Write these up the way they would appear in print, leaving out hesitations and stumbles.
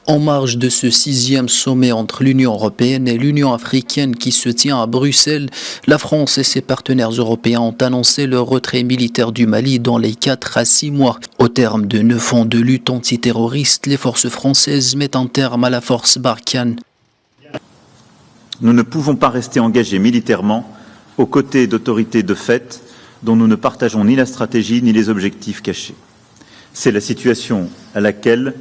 En marge de ce 6e sommet entre l'Union européenne et l'Union africaine qui se tient à Bruxelles, la France et ses partenaires européens ont annoncé le retrait militaire du Mali dans les 4 à 6 mois. Au terme de 9 ans de lutte antiterroriste, les forces françaises mettent un terme à la force Barkhane. Nous ne pouvons pas rester engagés militairement aux côtés d'autorités de fait dont nous ne partageons ni la stratégie ni les objectifs cachés. C'est la situation à laquelle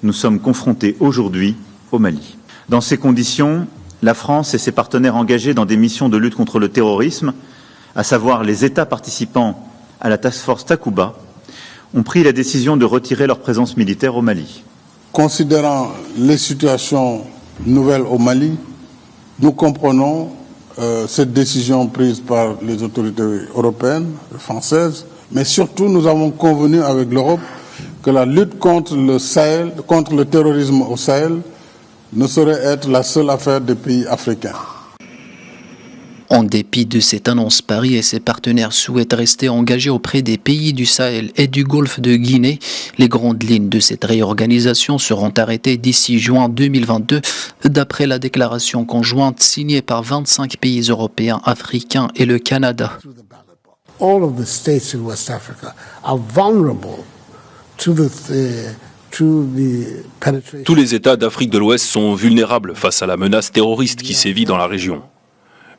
nous sommes confrontés aujourd'hui au Mali. Dans ces conditions, la France et ses partenaires engagés dans des missions de lutte contre le terrorisme, à savoir les États participants à la Task Force Takuba, ont pris la décision de retirer leur présence militaire au Mali. Considérant les situations nouvelles au Mali, nous comprenons cette décision prise par les autorités européennes, françaises, mais surtout nous avons convenu avec l'Europe que la lutte contre le Sahel, contre le terrorisme au Sahel, ne saurait être la seule affaire des pays africains. En dépit de cette annonce, Paris et ses partenaires souhaitent rester engagés auprès des pays du Sahel et du Golfe de Guinée. Les grandes lignes de cette réorganisation seront arrêtées d'ici juin 2022, d'après la déclaration conjointe signée par 25 pays européens, africains et le Canada. All of the states in West Africa are vulnerable Tous les États d'Afrique de l'Ouest sont vulnérables face à la menace terroriste qui sévit dans la région.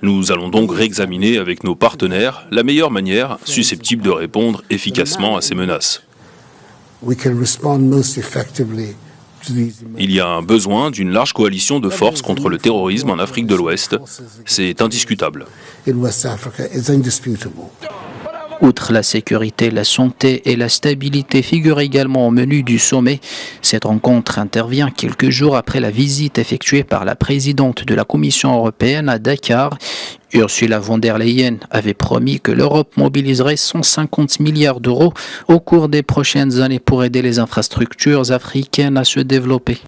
Nous allons donc réexaminer avec nos partenaires la meilleure manière susceptible de répondre efficacement à ces menaces. Il y a un besoin d'une large coalition de forces contre le terrorisme en Afrique de l'Ouest. C'est indiscutable. Outre la sécurité, la santé et la stabilité figurent également au menu du sommet. Cette rencontre intervient quelques jours après la visite effectuée par la présidente de la Commission européenne à Dakar. Ursula von der Leyen avait promis que l'Europe mobiliserait 150 milliards d'euros au cours des prochaines années pour aider les infrastructures africaines à se développer.